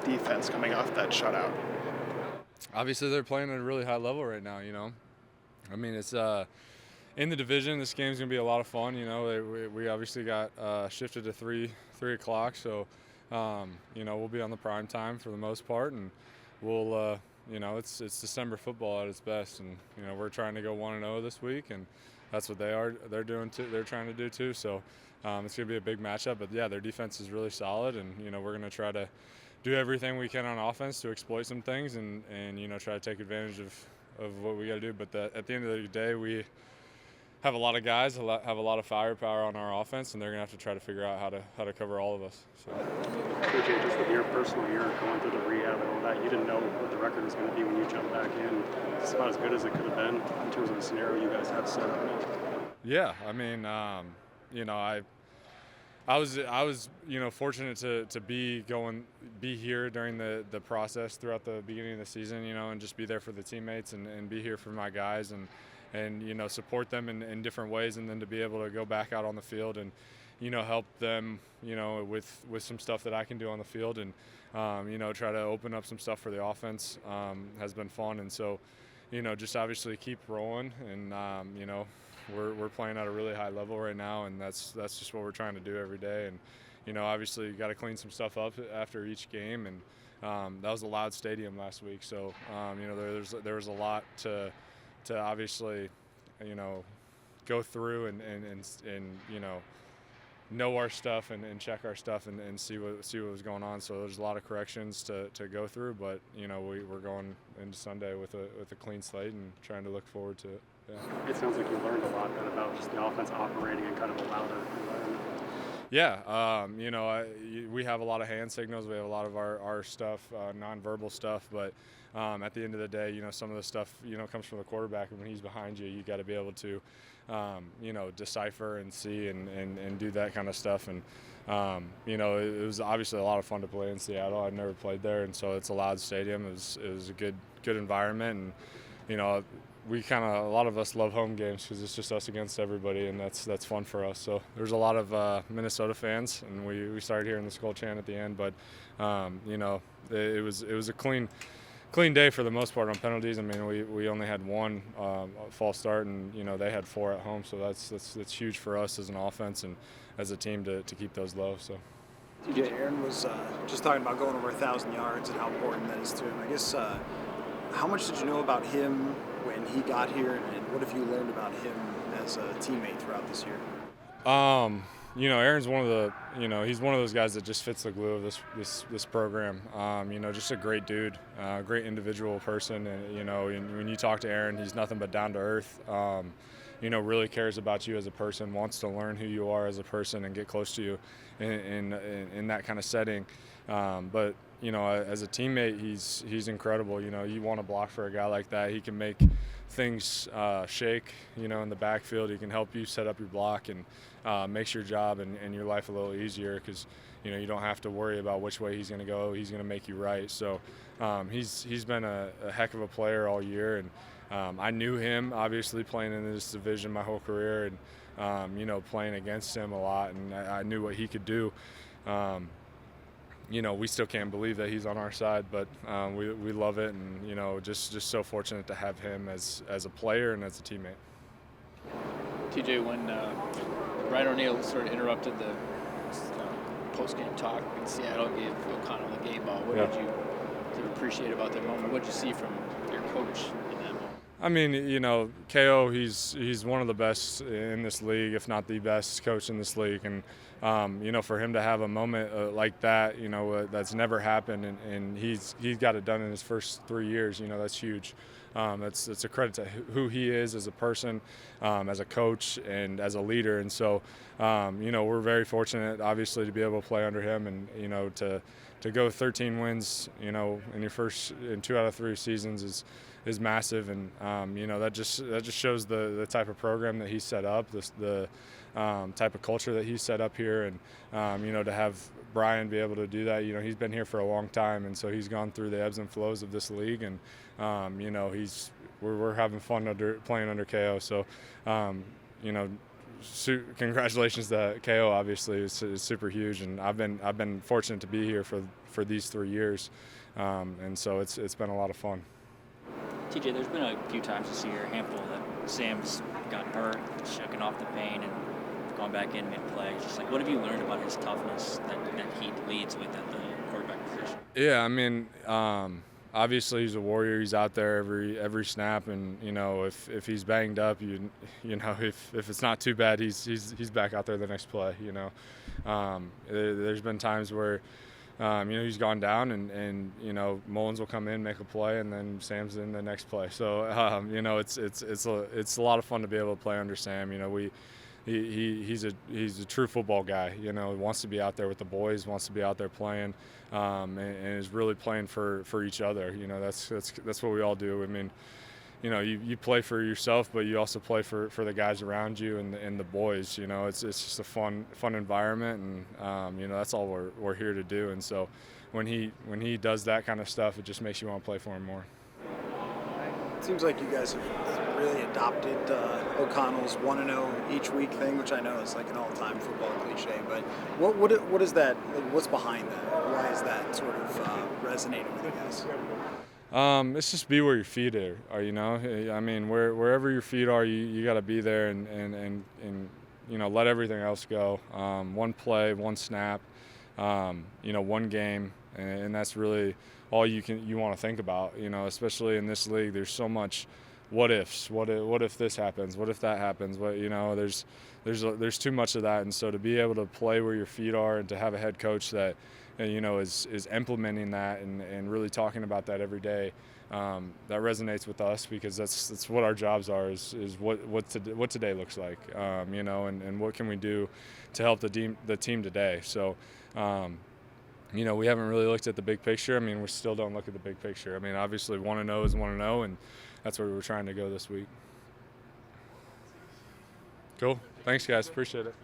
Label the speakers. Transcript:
Speaker 1: defense coming off that shutout?
Speaker 2: Obviously, they're playing at a really high level right now, you know. I mean, it's in the division, this game's going to be a lot of fun, you know. We obviously got shifted to 3 o'clock, so, you know, we'll be on the prime time for the most part, and we'll, you know, it's December football at its best, and, you know, we're trying to go 1-0 this week, and that's what they're doing too. They're trying to do too, so it's going to be a big matchup. But, yeah, their defense is really solid, and, you know, we're going to try to do everything we can on offense to exploit some things and you know, try to take advantage of what we got to do. But at the end of the day, we have a lot of guys, have a lot of firepower on our offense, and they're going to have to try to figure out how to cover all of us. So.
Speaker 3: TJ, just with your personal year going through the rehab and all that, you didn't know what the record was going to be when you jumped back in. It's about as good as it could have been in terms of the scenario you guys have set up now.
Speaker 2: Yeah, I mean, you know, I was you know, fortunate to be here during the process throughout the beginning of the season, you know, and just be there for the teammates and be here for my guys and you know, support them in different ways, and then to be able to go back out on the field and, you know, help them, you know, with some stuff that I can do on the field, and you know, try to open up some stuff for the offense has been fun. And so, you know, just obviously keep rolling, and you know, we're playing at a really high level right now, and that's just what we're trying to do every day. And, you know, obviously you got to clean some stuff up after each game, and that was a loud stadium last week, so you know, there was a lot to obviously, you know, go through and you know our stuff and check our stuff and see what was going on. So there's a lot of corrections to go through, but, you know, we're going into Sunday with a clean slate and trying to look forward to it. Yeah.
Speaker 3: It sounds like you learned a lot then about just the offense operating in kind of a louder environment.
Speaker 2: Yeah, you know, we have a lot of hand signals. We have a lot of our stuff, nonverbal stuff, but at the end of the day, you know, some of the stuff, you know, comes from the quarterback, and when he's behind you, you got to be able to, you know, decipher and see and do that kind of stuff. And, you know, it was obviously a lot of fun to play in Seattle. I'd never played there, and so it's a loud stadium. It was a good environment, and, you know, a lot of us love home games because it's just us against everybody, and that's fun for us. So there's a lot of Minnesota fans, and we started hearing the Skull chant at the end. But you know, it was a clean day for the most part on penalties. I mean, we only had one false start, and, you know, they had 4 at home. So that's huge for us as an offense and as a team to keep those low. So.
Speaker 4: TJ, Aaron was just talking about going over 1,000 yards and how important that is to him. I guess how much did you know about him when he got here, and what have you learned about him as a teammate throughout this year?
Speaker 2: You know, Aaron's one of the, you know, he's one of those guys that just fits the glue of this program. You know, just a great dude, great individual person, and, you know, when you talk to Aaron, he's nothing but down to earth. You know, really cares about you as a person, wants to learn who you are as a person and get close to you in that kind of setting. But, you know, as a teammate, he's incredible. You know, you want to block for a guy like that. He can make things shake, you know, in the backfield. He can help you set up your block and makes your job and your life a little easier because, you know, you don't have to worry about which way he's going to go. He's going to make you right. So he's been a heck of a player all year, and I knew him, obviously, playing in this division my whole career, and, you know, playing against him a lot, and I knew what he could do. You know, we still can't believe that he's on our side, but we love it, and, you know, just so fortunate to have him as a player and as a teammate.
Speaker 5: TJ, when Ryan O'Neal sort of interrupted the post-game talk in Seattle, gave O'Connell the game ball, what did you appreciate about that moment? What did you see from your coach in that moment?
Speaker 2: I mean, you know, KO, he's one of the best in this league, if not the best coach in this league. And, you know, for him to have a moment like that, you know, that's never happened, and he's got it done in his first 3 years, you know, that's huge. It's a credit to who he is as a person, as a coach, and as a leader. And so, you know, we're very fortunate, obviously, to be able to play under him, and, you know, to go 13 wins, you know, in 2 out of 3 seasons is massive. And, you know, that just shows the type of program that he set up, the type of culture that he set up here. And, you know, to have Brian be able to do that, you know, he's been here for a long time, and so he's gone through the ebbs and flows of this league. And, you know, we're having fun playing under KO. So, you know, congratulations to KO. Obviously, it's super huge, and I've been fortunate to be here for these 3 years, and so it's been a lot of fun.
Speaker 6: TJ, there's been a few times this year, a handful, that Sam's gotten hurt, shaking off the pain, and gone back in mid-play. Just like, what have you learned about his toughness that he leads with at the quarterback position?
Speaker 2: Yeah, I mean, obviously he's a warrior. He's out there every snap, and if he's banged up, if it's not too bad, he's back out there the next play. There's been times where he's gone down, and Mullins will come in, make a play, and then Sam's in the next play. So it's a lot of fun to be able to play under Sam. He's a true football guy. He wants to be out there with the boys, wants to be out there playing, and is really playing for each other. That's what we all do. I mean, you play for yourself, but you also play for the guys around you and the boys. It's just a fun environment, and that's all we're here to do. And so when he does that kind of stuff, it just makes you want to play for him more.
Speaker 4: It seems like you guys have really adopted O'Connell's 1-0 each week thing, which I know is like an all-time football cliche. But what is that? Like, what's behind that? Why is that sort of resonating with you guys?
Speaker 2: It's just be where your feet are. I mean, wherever your feet are, you got to be there and let everything else go. One play, one snap, one game, and that's really all you want to think about. Especially in this league, there's so much what ifs. What if this happens? What if that happens? There's too much of that, and so to be able to play where your feet are and to have a head coach that is implementing that and really talking about that every day, that resonates with us, because that's what our jobs are, is what today looks like, and what can we do to help the team today. So we haven't really looked at the big picture. I mean, we still don't look at the big picture. I mean, obviously 1-0 is 1-0, and that's where we're trying to go this week. Cool. Thanks, guys. Appreciate it.